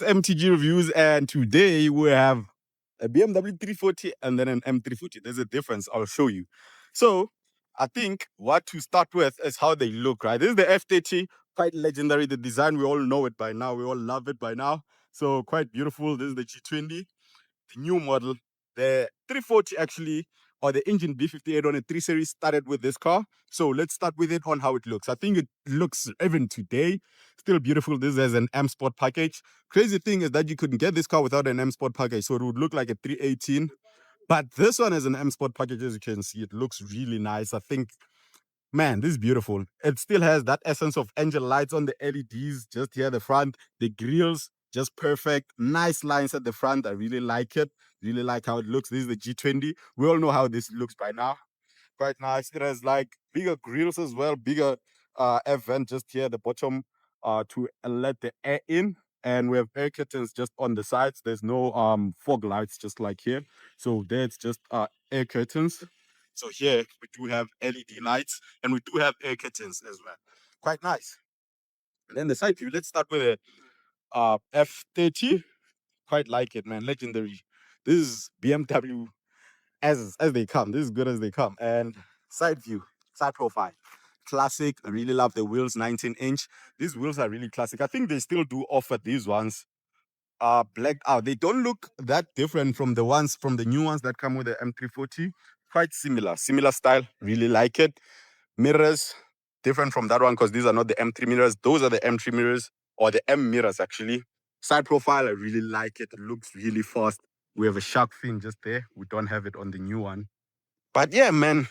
It's MTG Reviews, and today we have a BMW 340 and then an M340. There's a difference. I'll show you. So I think what to start with is how they look, right? This is the F30, quite legendary. The design, we all know it by now. We all love it by now. So quite beautiful. This is the G20, the new model. The 340 actually, or the engine B58 on a 3 Series started with this car. So let's start with it on how it looks. I think it looks, even today, still beautiful. This is an M Sport package. Crazy thing is that you couldn't get this car without an M Sport package. So it would look like a 318. But this one is an M Sport package, as you can see. It looks really nice. I think, man, this is beautiful. It still has that essence of angel lights on the LEDs just here at the front. The grills, just perfect. Nice lines at the front. I really like it. Really like how it looks. This is the G20. We all know how this looks by now. Quite nice. It has like bigger grills as well, bigger air vent just here at the bottom to let the air in. And we have air curtains just on the sides. There's no fog lights just like here. So there it's just air curtains. So here we do have LED lights and we do have air curtains as well. Quite nice. And then the side view, let's start with a F30. Quite like it, man. Legendary. This is BMW as they come. This is good as they come. And side view, side profile, classic. I really love the wheels, 19-inch. These wheels are really classic. I think they still do offer these ones blacked out. They don't look that different from the new ones that come with the M340. Quite similar style. Really like it. Mirrors different from that one because these are not the M3 mirrors. Those are the M3 mirrors, or the M mirrors actually. Side profile, I really like it. It looks really fast. We have a shark fin just there. We don't have it on the new one. But yeah, man,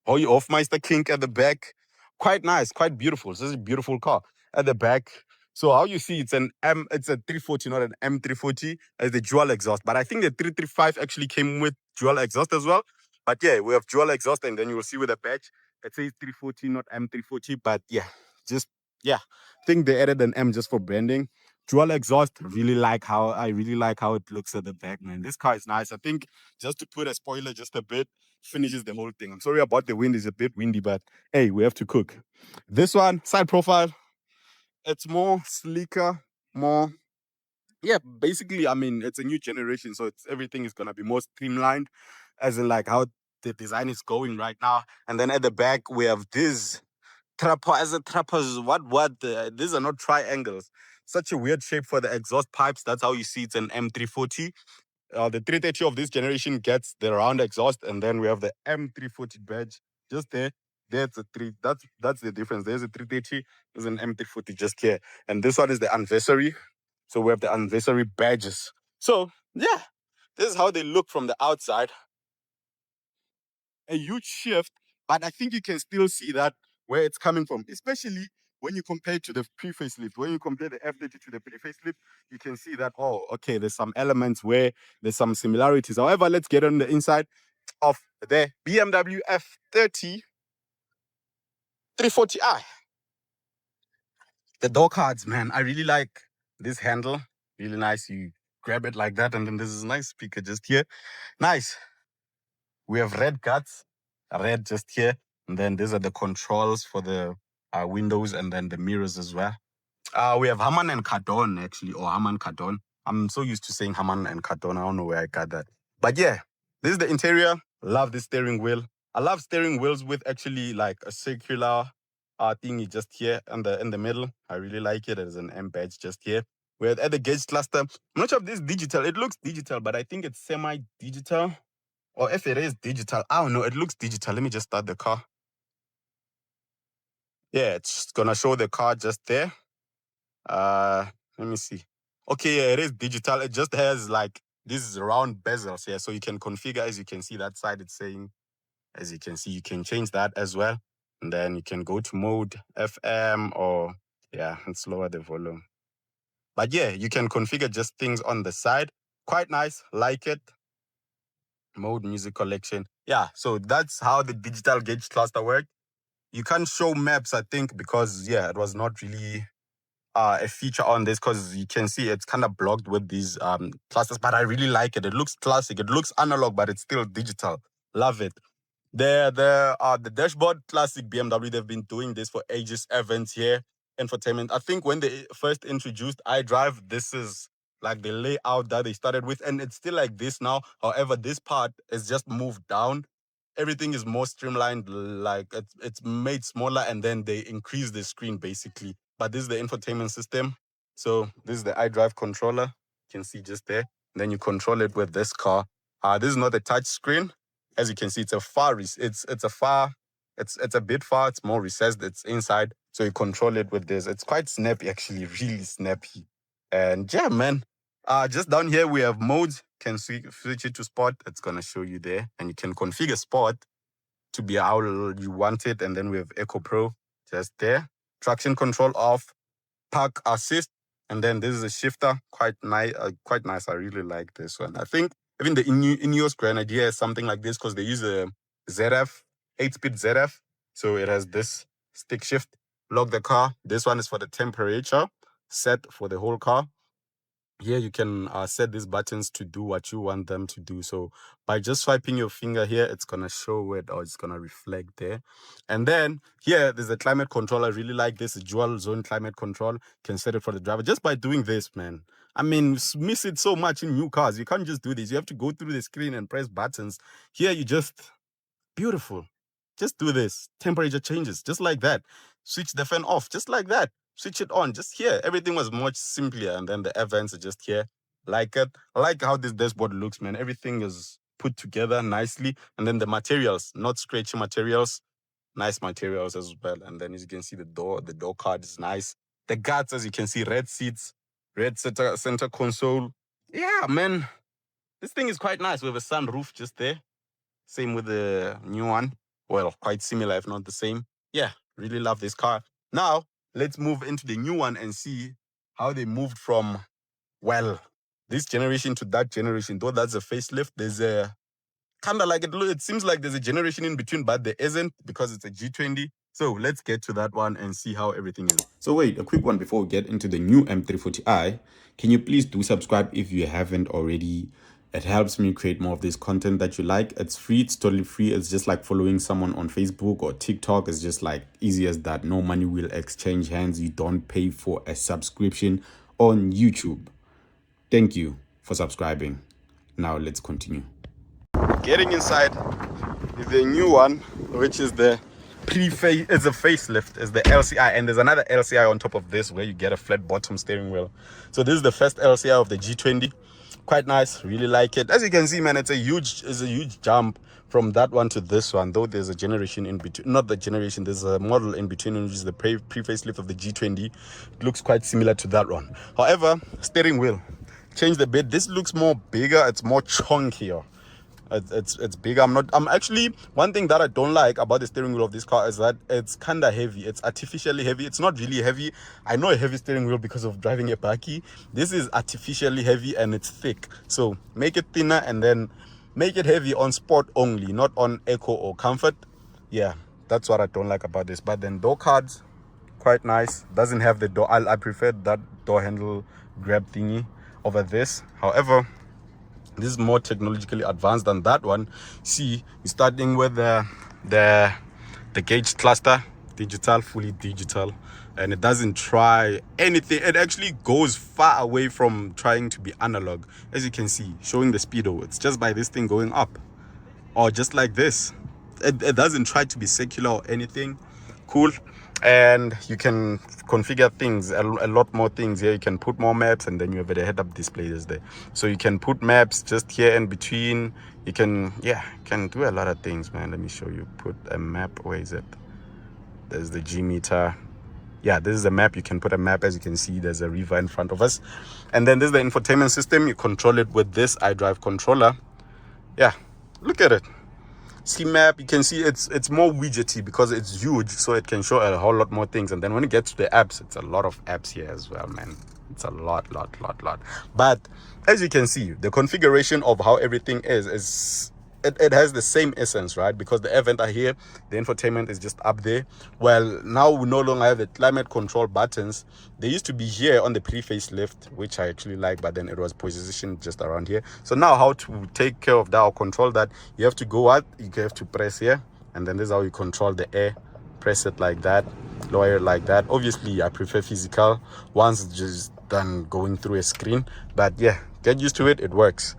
Hofmeister kink at the back. Quite nice, quite beautiful. This is a beautiful car at the back. So how you see, it's a 340, not an M340, as the dual exhaust. But I think the 335 actually came with dual exhaust as well. But yeah, we have dual exhaust, and then you will see with the badge, it says 340, not M340. But yeah, I think they added an M just for branding. Dual exhaust, I really like how it looks at the back, man. This car is nice. I think just to put a spoiler just a bit finishes the whole thing. I'm sorry about the wind, it's a bit windy, but hey, we have to cook. This one, side profile, it's more sleeker, more, yeah, basically, I mean, it's a new generation, so everything is gonna be more streamlined, as in like how the design is going right now. And then at the back, we have this trappers. These are not triangles. Such a weird shape for the exhaust pipes. That's how you see it's an M340. The 330 of this generation gets the round exhaust, and then we have the M340 badge just there. There's a three. That's the difference. There's a 330. There's an M340 just here, and this one is the anniversary. So we have the anniversary badges. So yeah, this is how they look from the outside. A huge shift, but I think you can still see that where it's coming from, especially when you compare it to the pre-facelift. When you compare the F30 to the pre-facelift, you can see that, oh, okay, there's some elements where there's some similarities. However, let's get on the inside of the BMW F30 340i. The door cards, man, I really like this handle. Really nice. You grab it like that, and then there's a nice speaker just here. Nice. We have red guts, red just here. And then these are the controls for the windows and then the mirrors as well. We have Haman and Cardon, actually, or Haman Cardon. I'm so used to saying Haman and Cardon. I don't know where I got that. But yeah, this is the interior. Love this steering wheel. I love steering wheels with actually like a circular thingy just here in the middle. I really like it. There's an M badge just here. We're at the gauge cluster. I'm not sure if this is digital. It looks digital, but I think it's semi-digital. Or if it is digital, I don't know. It looks digital. Let me just start the car. Yeah, it's gonna show the car just there. Let me see. Okay, yeah, it is digital. It just has like these round bezels here, so you can configure. As you can see, that side it's saying. As you can see, you can change that as well, and then you can go to mode FM, or yeah, let's lower the volume. But yeah, you can configure just things on the side. Quite nice. Like it. Mode music collection. Yeah, so that's how the digital gauge cluster works. You can't show maps, I think, because yeah, it was not really a feature on this, because you can see it's kind of blocked with these clusters. But I really like it. It looks classic. It looks analog, but it's still digital. Love it. The dashboard, classic BMW. They've been doing this for ages. Events here, infotainment. I think when they first introduced iDrive, this is like the layout that they started with, and it's still like this now. However, this part is just moved down. Everything is more streamlined, like it's made smaller, and then they increase the screen basically. But this is the infotainment system. So this is the iDrive controller. You can see just there. And then you control it with this car. This is not a touch screen. As you can see, it's a it's a bit far. It's more recessed. It's inside. So you control it with this. It's quite snappy, actually, really snappy. And yeah, man. Just down here we have modes. Can switch it to sport. It's gonna show you there, and you can configure sport to be how you want it. And then we have Eco Pro just there. Traction control off, park assist, and then this is a shifter. Quite nice. Quite nice. I really like this one. I think even the Ineos Grenadier has something like this because they use a ZF 8-speed ZF, so it has this stick shift. Lock the car. This one is for the temperature set for the whole car. Here you can set these buttons to do what you want them to do. So by just swiping your finger here, it's gonna show it, or it's gonna reflect there. And then here there's a climate control. I really like this dual zone climate control. You can set it for the driver just by doing this, man. I mean, miss it so much in new cars. You can't just do this. You have to go through the screen and press buttons. Here you just beautiful. Just do this. Temperature changes just like that. Switch the fan off just like that. Switch it on just here. Everything was much simpler, and then the events are just here. Like it. I like how this dashboard looks, man. Everything is put together nicely, and then the materials, not scratchy materials, nice materials as well. And then as you can see, the door card is nice. The guards, as you can see, red seats, red center console. Yeah, man, this thing is quite nice. We have a sunroof just there. Same with the new one. Well, quite similar, if not the same. Yeah, really love this car. Now, let's move into the new one and see how they moved from, well, this generation to that generation. Though that's a facelift, there's a kind of like it seems like there's a generation in between, but there isn't because it's a G20. So let's get to that one and see how everything is. So wait, a quick one before we get into the new M340i. Can you please do subscribe if you haven't already? It helps me create more of this content that you like. It's free. It's totally free. It's just like following someone on Facebook or TikTok. It's just like easy as that. No money will exchange hands. You don't pay for a subscription on YouTube. Thank you for subscribing. Now let's continue. Getting inside is the new one, which is the it's a facelift. It's the LCI, and there's another LCI on top of this where you get a flat bottom steering wheel. So this is the first LCI of the G20. Quite nice, really like it. As you can see, man, it's a huge jump from that one to this one, though there's a generation in between. Not the generation, there's a model in between, which is the pre-facelift of the G20. It looks quite similar to that one. However, steering wheel changed a bit. This looks more bigger, it's more chunkier. It's bigger. I'm actually, one thing that I don't like about the steering wheel of this car is that it's kind of heavy. It's artificially heavy. It's not really heavy. I know a heavy steering wheel because of driving a Bakkie. This is artificially heavy and it's thick. So make it thinner and then make it heavy on sport only, not on eco or comfort. Yeah, that's what I don't like about this. But then door cards, quite nice. Doesn't have the door. I prefer that door handle grab thingy over this. However, this is more technologically advanced than that one. See, you're starting with the gauge cluster, digital, fully digital, and it doesn't try anything. It actually goes far away from trying to be analog. As you can see, showing the speedo, it's just by this thing going up, or just like this. It doesn't try to be secular or anything. Cool. And you can configure things, a lot more things here. You can put more maps, and then you have the head-up displays there, so you can put maps just here in between. You can, yeah, can do a lot of things, man. Let me show you. Put a map. Where is it? There's the G meter. Yeah, this is a map. You can put a map. As you can see, there's a river in front of us, and then there's the infotainment system. You control it with this iDrive controller. Yeah, look at it. See map, you can see it's more widgety because it's huge, so it can show a whole lot more things. And then when it gets to the apps, it's a lot of apps here as well, man. It's a lot. But as you can see, the configuration of how everything is it has the same essence, right? Because the event are here, the infotainment is just up there. Well, now we no longer have the climate control buttons. They used to be here on the pre-facelift, which I actually like, but then it was positioned just around here. So now how to take care of that or control that, you have to go out, you have to press here, and then this is how you control the air. Press it like that, lower it like that. Obviously I prefer physical. Once just than going through a screen. But yeah, get used to it. It works.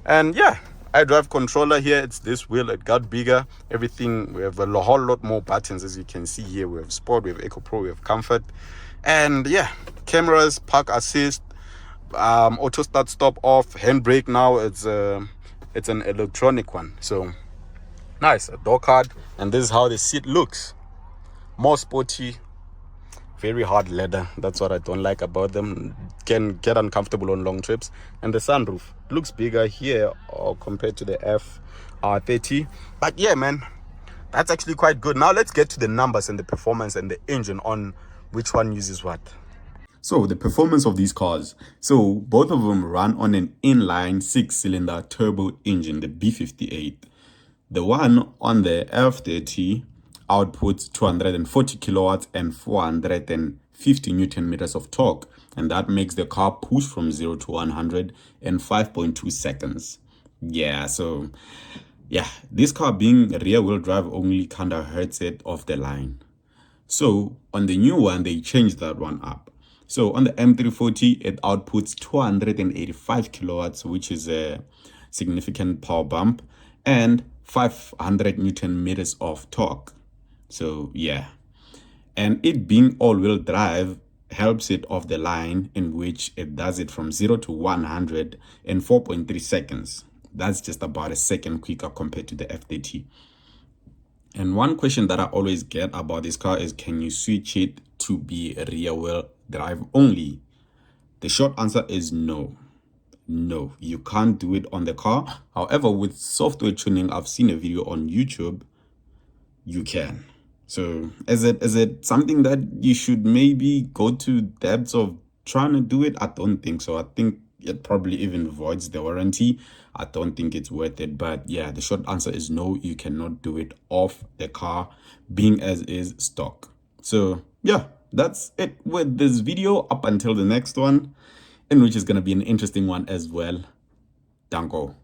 And yeah, iDrive controller here, it's this wheel. It got bigger. Everything, we have a whole lot more buttons, as you can see here. We have sport, we have eco pro, we have comfort. And yeah, cameras, park assist, auto start, stop, off, handbrake. Now it's an electronic one. So nice. A door card. And this is how the seat looks. More sporty, very hard leather. That's what I don't like about them. Can get uncomfortable on long trips. And the sunroof looks bigger here compared to the FR30. But yeah, man, that's actually quite good. Now let's get to the numbers and the performance and the engine on which one uses what. So the performance of these cars. So both of them run on an inline 6-cylinder turbo engine, the B58. The one on the F30 outputs 240 kilowatts and 450 newton meters of torque, and that makes the car push from 0 to 100 in 5.2 seconds. Yeah, so yeah, this car being rear wheel drive only kind of hurts it off the line. So on the new one, they changed that one up. So on the M340, it outputs 285 kilowatts, which is a significant power bump, and 500 newton meters of torque. So yeah, and it being all-wheel drive helps it off the line, in which it does it from 0 to 100 in 4.3 seconds. That's just about a second quicker compared to the F30. And one question that I always get about this car is, can you switch it to be rear wheel drive only? The short answer is no. No, you can't do it on the car. However, with software tuning, I've seen a video on YouTube, you can. So is it something that you should maybe go to depths of trying to do it? I don't think so. I think it probably even voids the warranty. I don't think it's worth it. But yeah, the short answer is no, you cannot do it off the car being as is stock. So yeah, that's it with this video up until the next one, in which is going to be an interesting one as well. Danko.